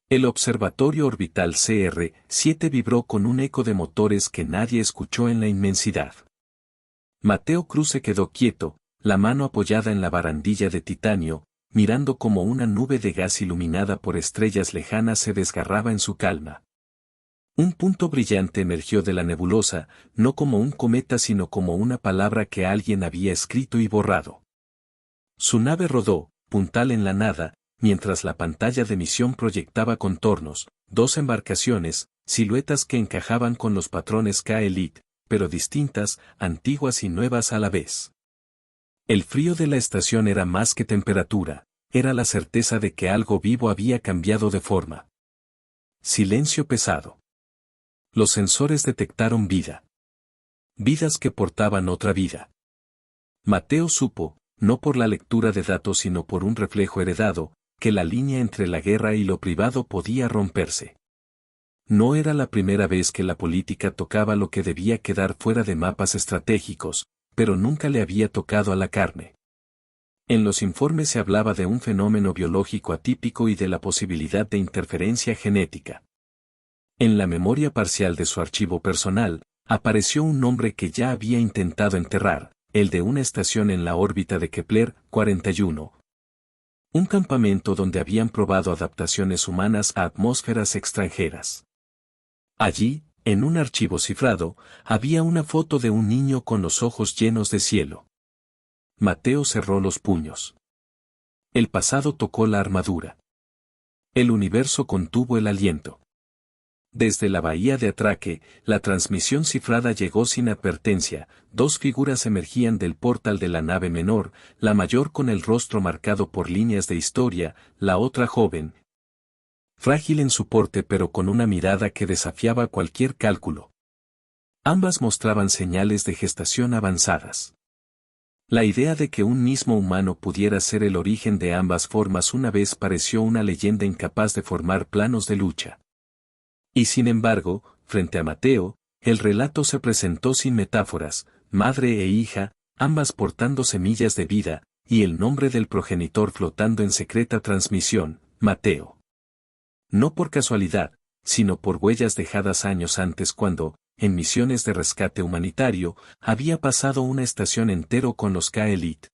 El observatorio orbital CR-7 vibró con un eco de motores que nadie escuchó en la inmensidad. Mateo Cruz se quedó quieto, la mano apoyada en la barandilla de titanio, mirando como una nube de gas iluminada por estrellas lejanas se desgarraba en su calma. Un punto brillante emergió de la nebulosa, no como un cometa sino como una palabra que alguien había escrito y borrado. Su nave rodó, puntal en la nada, mientras la pantalla de misión proyectaba contornos, dos embarcaciones, siluetas que encajaban con los patrones K-Elite, pero distintas, antiguas y nuevas a la vez. El frío de la estación era más que temperatura, era la certeza de que algo vivo había cambiado de forma. Silencio pesado. Los sensores detectaron vida. Vidas que portaban otra vida. Mateo supo, no por la lectura de datos sino por un reflejo heredado, que la línea entre la guerra y lo privado podía romperse. No era la primera vez que la política tocaba lo que debía quedar fuera de mapas estratégicos, pero nunca le había tocado a la carne. En los informes se hablaba de un fenómeno biológico atípico y de la posibilidad de interferencia genética. En la memoria parcial de su archivo personal, apareció un nombre que ya había intentado enterrar, el de una estación en la órbita de Kepler 41. Un campamento donde habían probado adaptaciones humanas a atmósferas extranjeras. Allí, en un archivo cifrado, había una foto de un niño con los ojos llenos de cielo. Mateo cerró los puños. El pasado tocó la armadura. El universo contuvo el aliento. Desde la bahía de Atraque, la transmisión cifrada llegó sin advertencia, dos figuras emergían del portal de la nave menor, la mayor con el rostro marcado por líneas de historia, la otra joven. Frágil en su porte pero con una mirada que desafiaba cualquier cálculo. Ambas mostraban señales de gestación avanzadas. La idea de que un mismo humano pudiera ser el origen de ambas formas una vez pareció una leyenda incapaz de formar planos de lucha. Y sin embargo, frente a Mateo, el relato se presentó sin metáforas, madre e hija, ambas portando semillas de vida, y el nombre del progenitor flotando en secreta transmisión, Mateo. No por casualidad, sino por huellas dejadas años antes cuando, en misiones de rescate humanitario, había pasado una estación entero con los K-Elite.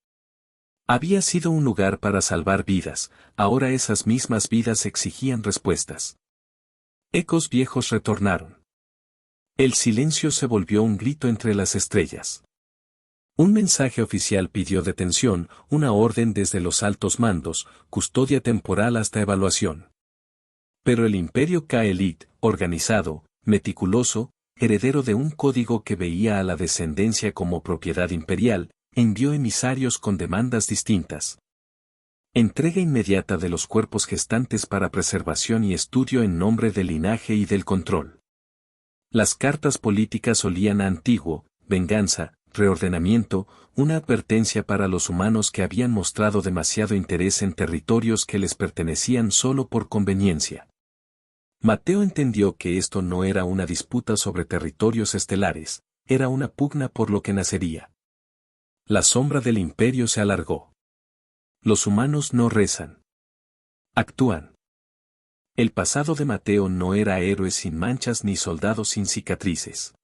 Había sido un lugar para salvar vidas, ahora esas mismas vidas exigían respuestas. Ecos viejos retornaron. El silencio se volvió un grito entre las estrellas. Un mensaje oficial pidió detención, una orden desde los altos mandos, custodia temporal hasta evaluación. Pero el imperio K-Elite, organizado, meticuloso, heredero de un código que veía a la descendencia como propiedad imperial, envió emisarios con demandas distintas. Entrega inmediata de los cuerpos gestantes para preservación y estudio en nombre del linaje y del control. Las cartas políticas olían a antiguo, venganza, reordenamiento, una advertencia para los humanos que habían mostrado demasiado interés en territorios que les pertenecían solo por conveniencia. Mateo entendió que esto no era una disputa sobre territorios estelares, era una pugna por lo que nacería. La sombra del imperio se alargó. Los humanos no rezan. Actúan. El pasado de Mateo no era héroes sin manchas ni soldados sin cicatrices.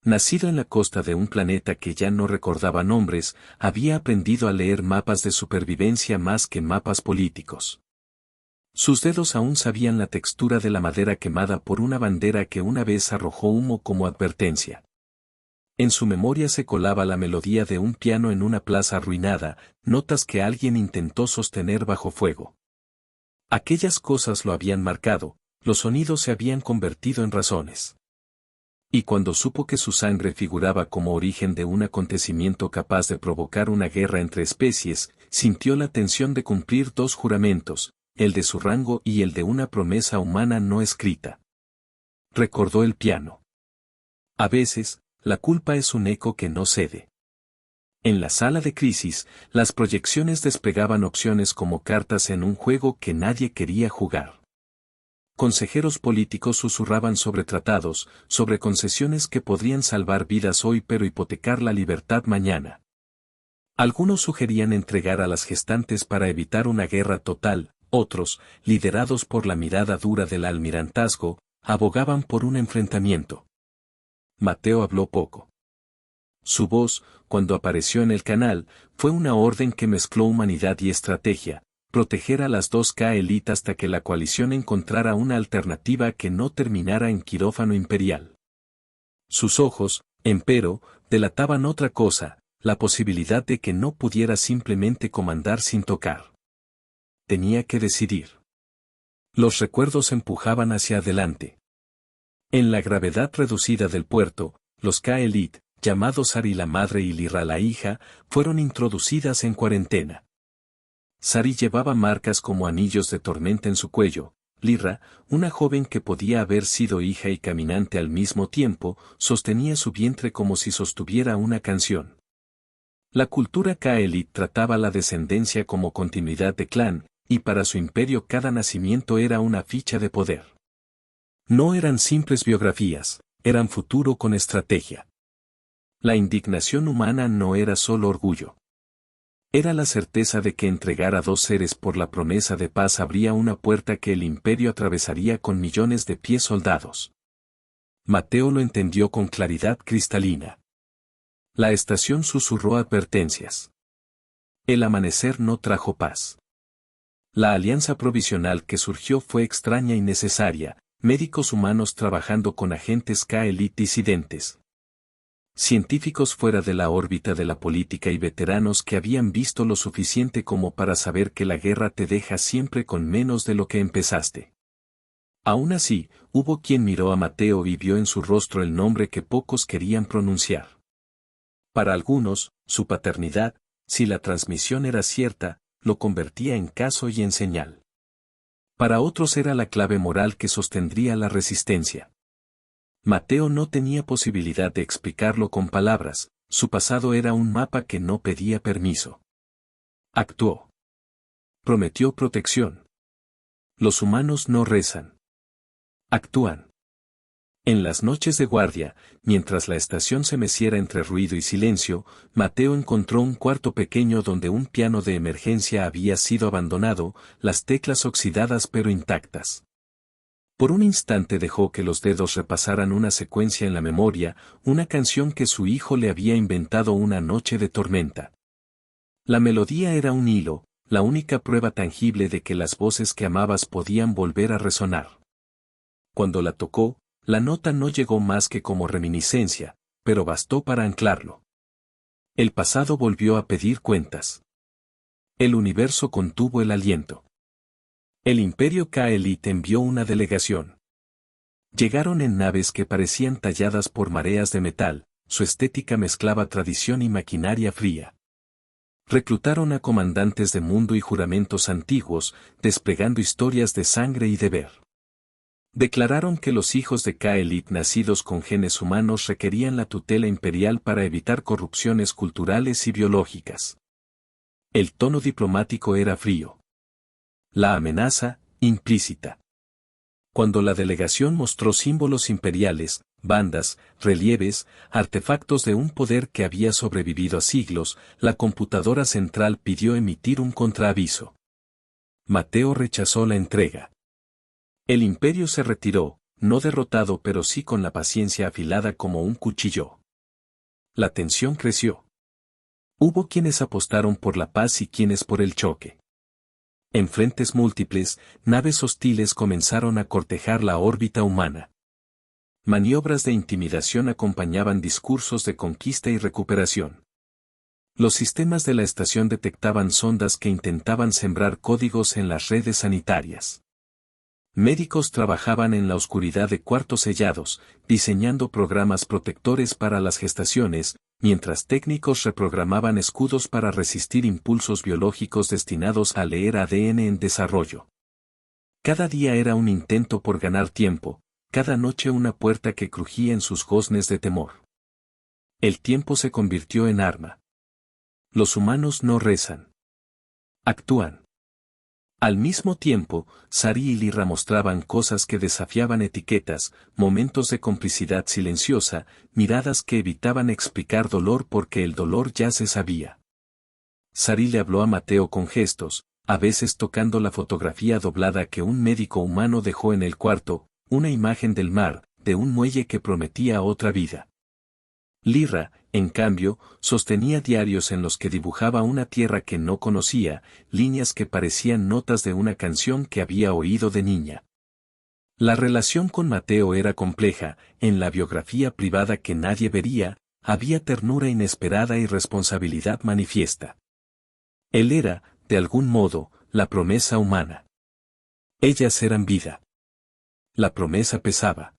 Nacido en la costa de un planeta que ya no recordaba nombres, había aprendido a leer mapas de supervivencia más que mapas políticos. Sus dedos aún sabían la textura de la madera quemada por una bandera que una vez arrojó humo como advertencia. En su memoria se colaba la melodía de un piano en una plaza arruinada, notas que alguien intentó sostener bajo fuego. Aquellas cosas lo habían marcado, los sonidos se habían convertido en razones. Y cuando supo que su sangre figuraba como origen de un acontecimiento capaz de provocar una guerra entre especies, sintió la tensión de cumplir dos juramentos, el de su rango y el de una promesa humana no escrita. Recordó el piano. A veces, la culpa es un eco que no cede. En la sala de crisis, las proyecciones desplegaban opciones como cartas en un juego que nadie quería jugar. Consejeros políticos susurraban sobre tratados, sobre concesiones que podrían salvar vidas hoy pero hipotecar la libertad mañana. Algunos sugerían entregar a las gestantes para evitar una guerra total, Otros, liderados por la mirada dura del almirantazgo, abogaban por un enfrentamiento. Mateo habló poco. Su voz, cuando apareció en el canal, fue una orden que mezcló humanidad y estrategia, proteger a las dos K-Elite hasta que la coalición encontrara una alternativa que no terminara en quirófano imperial. Sus ojos, empero, delataban otra cosa, la posibilidad de que no pudiera simplemente comandar sin tocar. Tenía que decidir. Los recuerdos empujaban hacia adelante. En la gravedad reducida del puerto, los K-Elite, llamados Sari la madre y Lyra la hija, fueron introducidas en cuarentena. Sari llevaba marcas como anillos de tormenta en su cuello. Lyra, una joven que podía haber sido hija y caminante al mismo tiempo, sostenía su vientre como si sostuviera una canción. La cultura K-Elite trataba la descendencia como continuidad de clan, y para su imperio cada nacimiento era una ficha de poder. No eran simples biografías, eran futuro con estrategia. La indignación humana no era solo orgullo. Era la certeza de que entregar a dos seres por la promesa de paz abría una puerta que el imperio atravesaría con millones de pies soldados. Mateo lo entendió con claridad cristalina. La estación susurró advertencias. El amanecer no trajo paz. La alianza provisional que surgió fue extraña y necesaria, médicos humanos trabajando con agentes K-Elite disidentes. Científicos fuera de la órbita de la política y veteranos que habían visto lo suficiente como para saber que la guerra te deja siempre con menos de lo que empezaste. Aún así, hubo quien miró a Mateo y vio en su rostro el nombre que pocos querían pronunciar. Para algunos, su paternidad, si la transmisión era cierta, lo convertía en caso y en señal. Para otros era la clave moral que sostendría la resistencia. Mateo no tenía posibilidad de explicarlo con palabras, su pasado era un mapa que no pedía permiso. Actuó. Prometió protección. Los humanos no rezan. Actúan. En las noches de guardia, mientras la estación se meciera entre ruido y silencio, Mateo encontró un cuarto pequeño donde un piano de emergencia había sido abandonado, las teclas oxidadas pero intactas. Por un instante dejó que los dedos repasaran una secuencia en la memoria, una canción que su hijo le había inventado una noche de tormenta. La melodía era un hilo, la única prueba tangible de que las voces que amabas podían volver a resonar. Cuando la tocó, la nota no llegó más que como reminiscencia, pero bastó para anclarlo. El pasado volvió a pedir cuentas. El universo contuvo el aliento. El imperio K-Elite envió una delegación. Llegaron en naves que parecían talladas por mareas de metal, su estética mezclaba tradición y maquinaria fría. Reclutaron a comandantes de mundo y juramentos antiguos, desplegando historias de sangre y deber. Declararon que los hijos de K-Elite nacidos con genes humanos requerían la tutela imperial para evitar corrupciones culturales y biológicas. El tono diplomático era frío. La amenaza, implícita. Cuando la delegación mostró símbolos imperiales, bandas, relieves, artefactos de un poder que había sobrevivido a siglos, la computadora central pidió emitir un contraaviso. Mateo rechazó la entrega. El imperio se retiró, no derrotado pero sí con la paciencia afilada como un cuchillo. La tensión creció. Hubo quienes apostaron por la paz y quienes por el choque. En frentes múltiples, naves hostiles comenzaron a cortejar la órbita humana. Maniobras de intimidación acompañaban discursos de conquista y recuperación. Los sistemas de la estación detectaban sondas que intentaban sembrar códigos en las redes sanitarias. Médicos trabajaban en la oscuridad de cuartos sellados, diseñando programas protectores para las gestaciones, mientras técnicos reprogramaban escudos para resistir impulsos biológicos destinados a leer ADN en desarrollo. Cada día era un intento por ganar tiempo, cada noche una puerta que crujía en sus goznes de temor. El tiempo se convirtió en arma. Los humanos no rezan. Actúan. Al mismo tiempo, Sari y Lyra mostraban cosas que desafiaban etiquetas, momentos de complicidad silenciosa, miradas que evitaban explicar dolor porque el dolor ya se sabía. Sari le habló a Mateo con gestos, a veces tocando la fotografía doblada que un médico humano dejó en el cuarto, una imagen del mar, de un muelle que prometía otra vida. Lyra, en cambio, sostenía diarios en los que dibujaba una tierra que no conocía, líneas que parecían notas de una canción que había oído de niña. La relación con Mateo era compleja, en la biografía privada que nadie vería, había ternura inesperada y responsabilidad manifiesta. Él era, de algún modo, la promesa humana. Ellas eran vida. La promesa pesaba.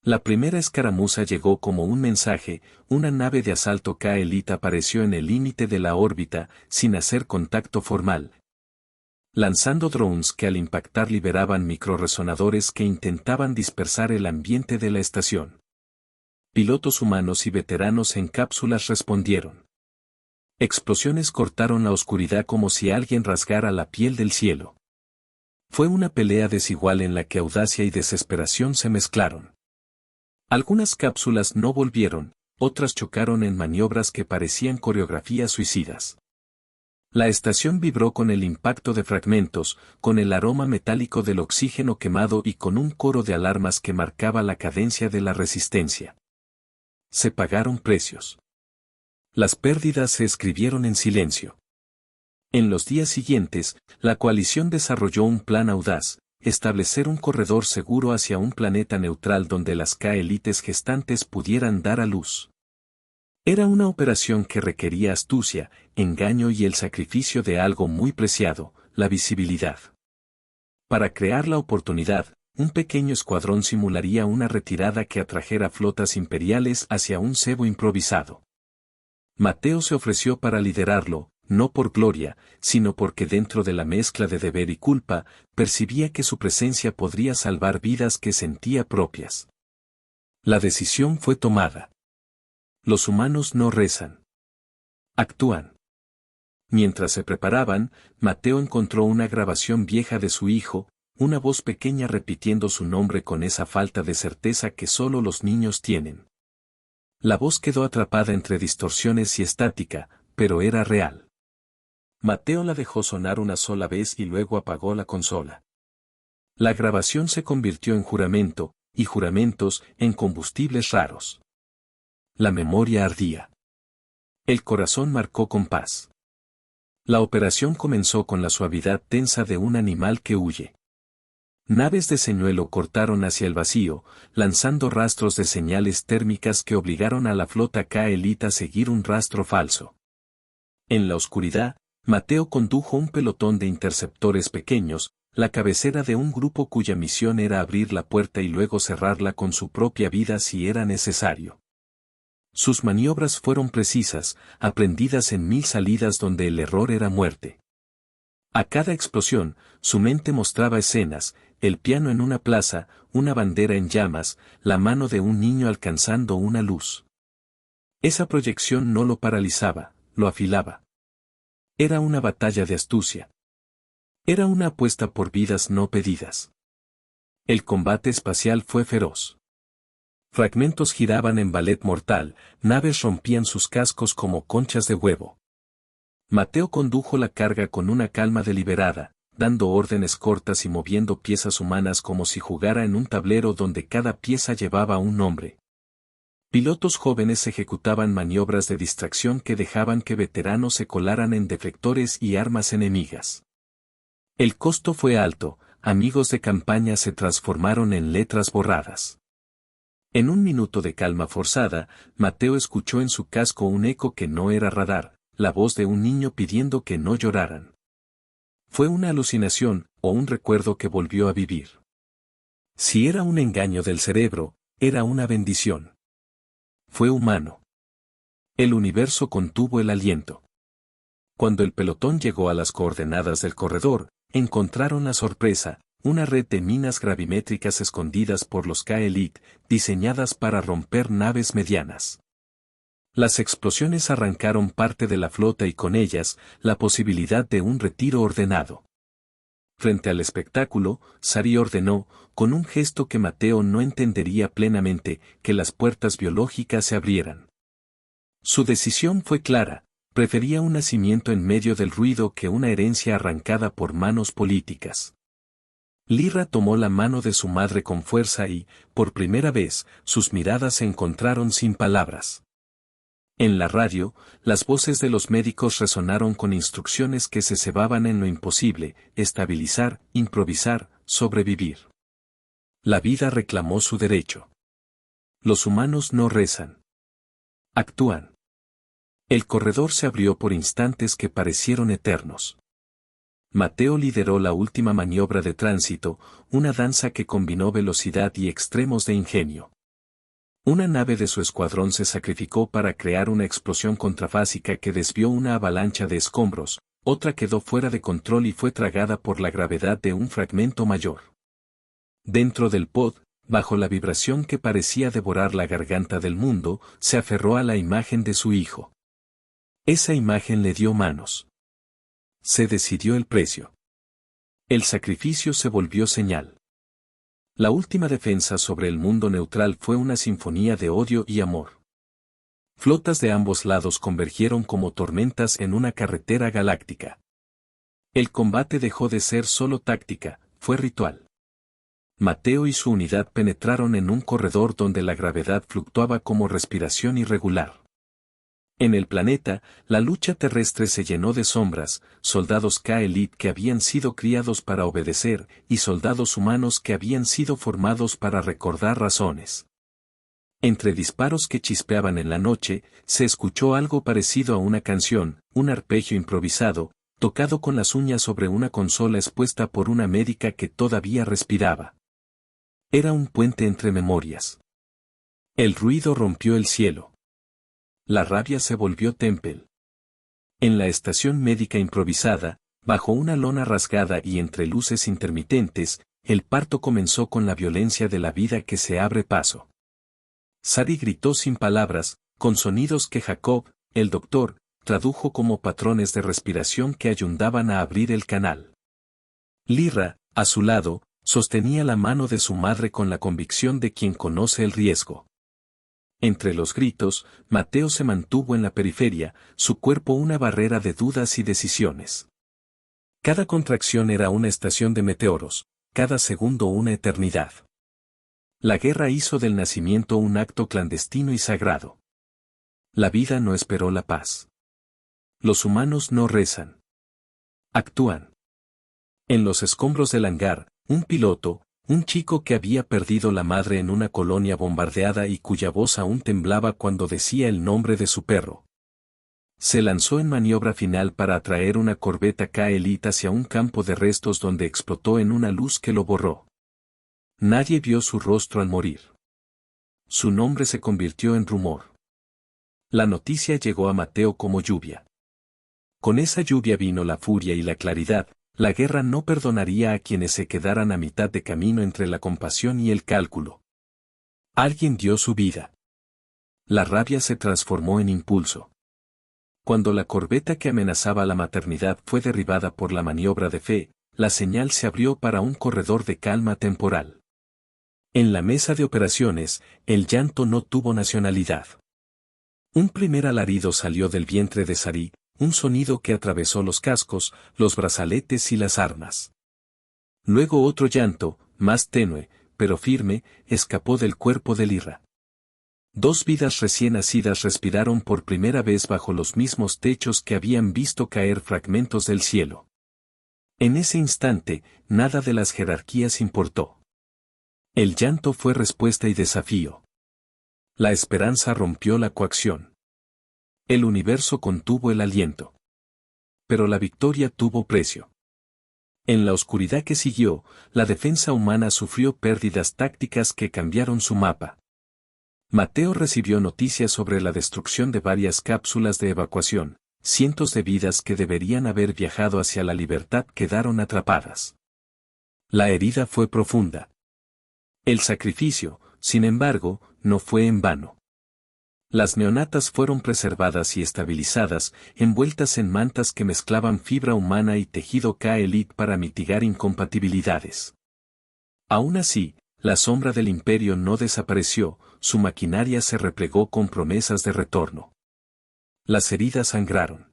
La primera escaramuza llegó como un mensaje, una nave de asalto Ka-Elite apareció en el límite de la órbita, sin hacer contacto formal, lanzando drones que al impactar liberaban microresonadores que intentaban dispersar el ambiente de la estación. Pilotos humanos y veteranos en cápsulas respondieron. Explosiones cortaron la oscuridad como si alguien rasgara la piel del cielo. Fue una pelea desigual en la que audacia y desesperación se mezclaron. Algunas cápsulas no volvieron, otras chocaron en maniobras que parecían coreografías suicidas. La estación vibró con el impacto de fragmentos, con el aroma metálico del oxígeno quemado y con un coro de alarmas que marcaba la cadencia de la resistencia. Se pagaron precios. Las pérdidas se escribieron en silencio. En los días siguientes, la coalición desarrolló un plan audaz, establecer un corredor seguro hacia un planeta neutral donde las Ka-Elites gestantes pudieran dar a luz. Era una operación que requería astucia, engaño y el sacrificio de algo muy preciado, la visibilidad. Para crear la oportunidad, un pequeño escuadrón simularía una retirada que atrajera flotas imperiales hacia un cebo improvisado. Mateo se ofreció para liderarlo, no por gloria, sino porque dentro de la mezcla de deber y culpa, percibía que su presencia podría salvar vidas que sentía propias. La decisión fue tomada. Los humanos no rezan. Actúan. Mientras se preparaban, Mateo encontró una grabación vieja de su hijo, una voz pequeña repitiendo su nombre con esa falta de certeza que solo los niños tienen. La voz quedó atrapada entre distorsiones y estática, pero era real. Mateo la dejó sonar una sola vez y luego apagó la consola. La grabación se convirtió en juramento, y juramentos en combustibles raros. La memoria ardía. El corazón marcó compás. La operación comenzó con la suavidad tensa de un animal que huye. Naves de señuelo cortaron hacia el vacío, lanzando rastros de señales térmicas que obligaron a la flota Ka-Elite a seguir un rastro falso. En la oscuridad, Mateo condujo un pelotón de interceptores pequeños, la cabecera de un grupo cuya misión era abrir la puerta y luego cerrarla con su propia vida si era necesario. Sus maniobras fueron precisas, aprendidas en 1000 salidas donde el error era muerte. A cada explosión, su mente mostraba escenas, el piano en una plaza, una bandera en llamas, la mano de un niño alcanzando una luz. Esa proyección no lo paralizaba, lo afilaba. Era una batalla de astucia. Era una apuesta por vidas no pedidas. El combate espacial fue feroz. Fragmentos giraban en ballet mortal, naves rompían sus cascos como conchas de huevo. Mateo condujo la carga con una calma deliberada, dando órdenes cortas y moviendo piezas humanas como si jugara en un tablero donde cada pieza llevaba un nombre. Pilotos jóvenes ejecutaban maniobras de distracción que dejaban que veteranos se colaran en deflectores y armas enemigas. El costo fue alto, amigos de campaña se transformaron en letras borradas. En un minuto de calma forzada, Mateo escuchó en su casco un eco que no era radar, la voz de un niño pidiendo que no lloraran. Fue una alucinación, o un recuerdo que volvió a vivir. Si era un engaño del cerebro, era una bendición. Fue humano. El universo contuvo el aliento. Cuando el pelotón llegó a las coordenadas del corredor, encontraron la sorpresa, una red de minas gravimétricas escondidas por los Ka-Elite, diseñadas para romper naves medianas. Las explosiones arrancaron parte de la flota y con ellas, la posibilidad de un retiro ordenado. Frente al espectáculo, Sari ordenó, con un gesto que Mateo no entendería plenamente, que las puertas biológicas se abrieran. Su decisión fue clara, Prefería un nacimiento en medio del ruido que una herencia arrancada por manos políticas. Lyra tomó la mano de su madre con fuerza y, por primera vez, sus miradas se encontraron sin palabras. En la radio, las voces de los médicos resonaron con instrucciones que se cebaban en lo imposible: estabilizar, improvisar, sobrevivir. La vida reclamó su derecho. Los humanos no rezan. Actúan. El corredor se abrió por instantes que parecieron eternos. Mateo lideró la última maniobra de tránsito, una danza que combinó velocidad y extremos de ingenio. Una nave de su escuadrón se sacrificó para crear una explosión contrafásica que desvió una avalancha de escombros, otra quedó fuera de control y fue tragada por la gravedad de un fragmento mayor. Dentro del pod, bajo la vibración que parecía devorar la garganta del mundo, se aferró a la imagen de su hijo. Esa imagen le dio manos. Se decidió el precio. El sacrificio se volvió señal. La última defensa sobre el mundo neutral fue una sinfonía de odio y amor. Flotas de ambos lados convergieron como tormentas en una carretera galáctica. El combate dejó de ser solo táctica, fue ritual. Mateo y su unidad penetraron en un corredor donde la gravedad fluctuaba como respiración irregular. En el planeta, la lucha terrestre se llenó de sombras, soldados K-Elite que habían sido criados para obedecer, y soldados humanos que habían sido formados para recordar razones. Entre disparos que chispeaban en la noche, se escuchó algo parecido a una canción, un arpegio improvisado, tocado con las uñas sobre una consola expuesta por una médica que todavía respiraba. Era un puente entre memorias. El ruido rompió el cielo. La rabia se volvió Tempel. En la estación médica improvisada, bajo una lona rasgada y entre luces intermitentes, el parto comenzó con la violencia de la vida que se abre paso. Sari gritó sin palabras, con sonidos que Jacob, el doctor, tradujo como patrones de respiración que ayudaban a abrir el canal. Lyra, a su lado, sostenía la mano de su madre con la convicción de quien conoce el riesgo. Entre los gritos, Mateo se mantuvo en la periferia, su cuerpo una barrera de dudas y decisiones. Cada contracción era una estación de meteoros, cada segundo una eternidad. La guerra hizo del nacimiento un acto clandestino y sagrado. La vida no esperó la paz. Los humanos no rezan. Actúan. En los escombros del hangar, un piloto, un chico que había perdido la madre en una colonia bombardeada y cuya voz aún temblaba cuando decía el nombre de su perro, se lanzó en maniobra final para atraer una corbeta K-Elite hacia un campo de restos donde explotó en una luz que lo borró. Nadie vio su rostro al morir. Su nombre se convirtió en rumor. La noticia llegó a Mateo como lluvia. Con esa lluvia vino la furia y la claridad. La guerra no perdonaría a quienes se quedaran a mitad de camino entre la compasión y el cálculo. Alguien dio su vida. La rabia se transformó en impulso. Cuando la corbeta que amenazaba la maternidad fue derribada por la maniobra de fe, la señal se abrió para un corredor de calma temporal. En la mesa de operaciones, el llanto no tuvo nacionalidad. Un primer alarido salió del vientre de Sari, un sonido que atravesó los cascos, los brazaletes y las armas. Luego otro llanto, más tenue, pero firme, escapó del cuerpo de Lyra. Dos vidas recién nacidas respiraron por primera vez bajo los mismos techos que habían visto caer fragmentos del cielo. En ese instante, nada de las jerarquías importó. El llanto fue respuesta y desafío. La esperanza rompió la coacción. El universo contuvo el aliento. Pero la victoria tuvo precio. En la oscuridad que siguió, la defensa humana sufrió pérdidas tácticas que cambiaron su mapa. Mateo recibió noticias sobre la destrucción de varias cápsulas de evacuación, cientos de vidas que deberían haber viajado hacia la libertad quedaron atrapadas. La herida fue profunda. El sacrificio, sin embargo, no fue en vano. Las neonatas fueron preservadas y estabilizadas, envueltas en mantas que mezclaban fibra humana y tejido K-Elite para mitigar incompatibilidades. Aún así, la sombra del imperio no desapareció, su maquinaria se replegó con promesas de retorno. Las heridas sangraron.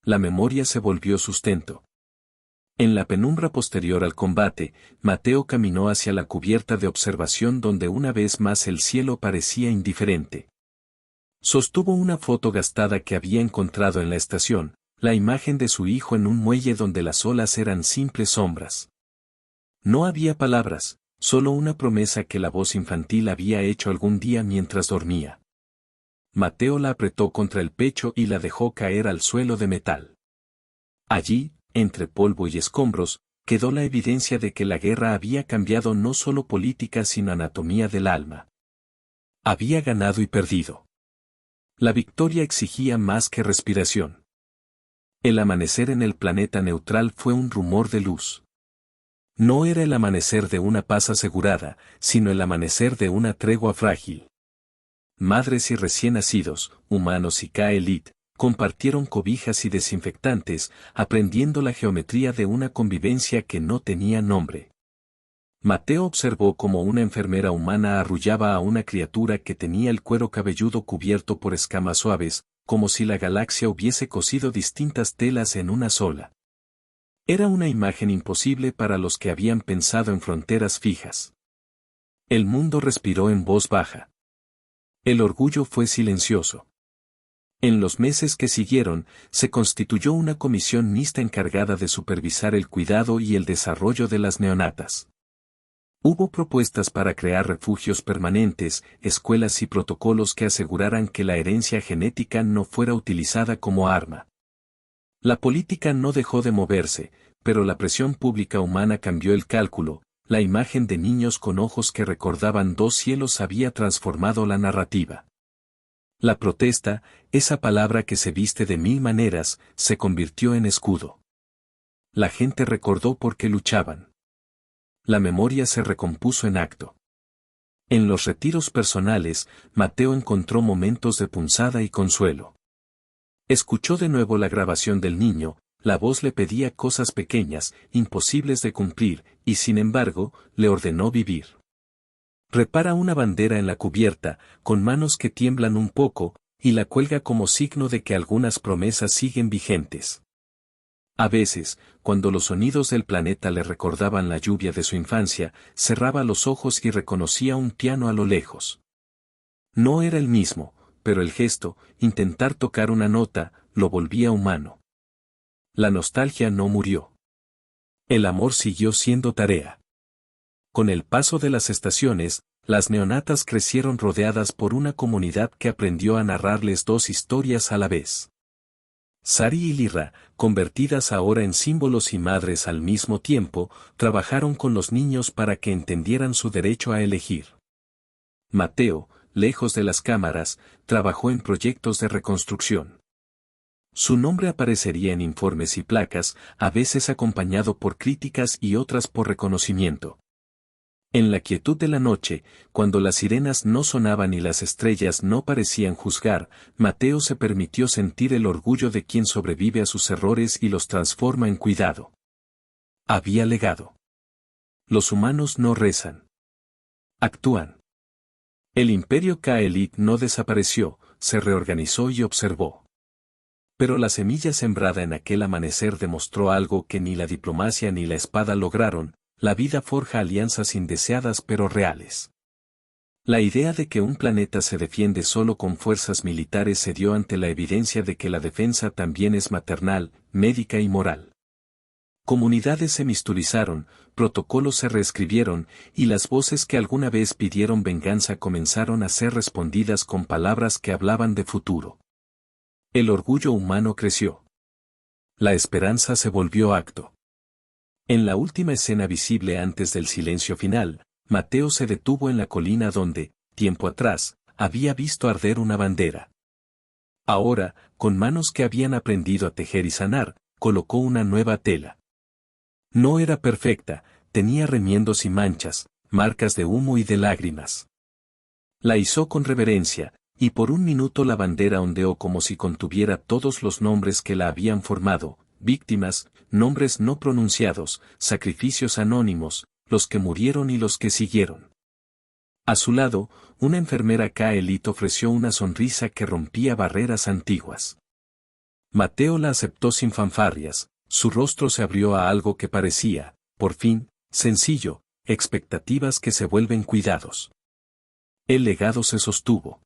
La memoria se volvió sustento. En la penumbra posterior al combate, Mateo caminó hacia la cubierta de observación donde una vez más el cielo parecía indiferente. Sostuvo una foto gastada que había encontrado en la estación, la imagen de su hijo en un muelle donde las olas eran simples sombras. No había palabras, solo una promesa que la voz infantil había hecho algún día mientras dormía. Mateo la apretó contra el pecho y la dejó caer al suelo de metal. Allí, entre polvo y escombros, quedó la evidencia de que la guerra había cambiado no solo política sino anatomía del alma. Había ganado y perdido. La victoria exigía más que respiración. El amanecer en el planeta neutral fue un rumor de luz. No era el amanecer de una paz asegurada, sino el amanecer de una tregua frágil. Madres y recién nacidos, humanos y Kaelit, compartieron cobijas y desinfectantes, aprendiendo la geometría de una convivencia que no tenía nombre. Mateo observó cómo una enfermera humana arrullaba a una criatura que tenía el cuero cabelludo cubierto por escamas suaves, como si la galaxia hubiese cosido distintas telas en una sola. Era una imagen imposible para los que habían pensado en fronteras fijas. El mundo respiró en voz baja. El orgullo fue silencioso. En los meses que siguieron, se constituyó una comisión mixta encargada de supervisar el cuidado y el desarrollo de las neonatas. Hubo propuestas para crear refugios permanentes, escuelas y protocolos que aseguraran que la herencia genética no fuera utilizada como arma. La política no dejó de moverse, pero la presión pública humana cambió el cálculo. La imagen de niños con ojos que recordaban dos cielos había transformado la narrativa. La protesta, esa palabra que se viste de mil maneras, se convirtió en escudo. La gente recordó por qué luchaban. La memoria se recompuso en acto. En los retiros personales, Mateo encontró momentos de punzada y consuelo. Escuchó de nuevo la grabación del niño, la voz le pedía cosas pequeñas, imposibles de cumplir, y sin embargo, le ordenó vivir. Repara una bandera en la cubierta, con manos que tiemblan un poco, y la cuelga como signo de que algunas promesas siguen vigentes. A veces, cuando los sonidos del planeta le recordaban la lluvia de su infancia, cerraba los ojos y reconocía un piano a lo lejos. No era el mismo, pero el gesto, intentar tocar una nota, lo volvía humano. La nostalgia no murió. El amor siguió siendo tarea. Con el paso de las estaciones, las neonatas crecieron rodeadas por una comunidad que aprendió a narrarles dos historias a la vez. Sari y Lira, convertidas ahora en símbolos y madres al mismo tiempo, trabajaron con los niños para que entendieran su derecho a elegir. Mateo, lejos de las cámaras, trabajó en proyectos de reconstrucción. Su nombre aparecería en informes y placas, a veces acompañado por críticas y otras por reconocimiento. En la quietud de la noche, cuando las sirenas no sonaban y las estrellas no parecían juzgar, Mateo se permitió sentir el orgullo de quien sobrevive a sus errores y los transforma en cuidado. Había legado. Los humanos no rezan. Actúan. El imperio Kaelit no desapareció, se reorganizó y observó. Pero la semilla sembrada en aquel amanecer demostró algo que ni la diplomacia ni la espada lograron: la vida forja alianzas indeseadas pero reales. La idea de que un planeta se defiende solo con fuerzas militares se dio ante la evidencia de que la defensa también es maternal, médica y moral. Comunidades se misturizaron, protocolos se reescribieron, y las voces que alguna vez pidieron venganza comenzaron a ser respondidas con palabras que hablaban de futuro. El orgullo humano creció. La esperanza se volvió acto. En la última escena visible antes del silencio final, Mateo se detuvo en la colina donde, tiempo atrás, había visto arder una bandera. Ahora, con manos que habían aprendido a tejer y sanar, colocó una nueva tela. No era perfecta, tenía remiendos y manchas, marcas de humo y de lágrimas. La izó con reverencia, y por un minuto la bandera ondeó como si contuviera todos los nombres que la habían formado: víctimas, nombres no pronunciados, sacrificios anónimos, los que murieron y los que siguieron. A su lado, una enfermera Kaelit ofreció una sonrisa que rompía barreras antiguas. Mateo la aceptó sin fanfarrias, su rostro se abrió a algo que parecía, por fin, sencillo, expectativas que se vuelven cuidados. El legado se sostuvo.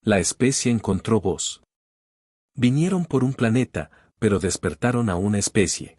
La especie encontró voz. Vinieron por un planeta, pero despertaron a una especie.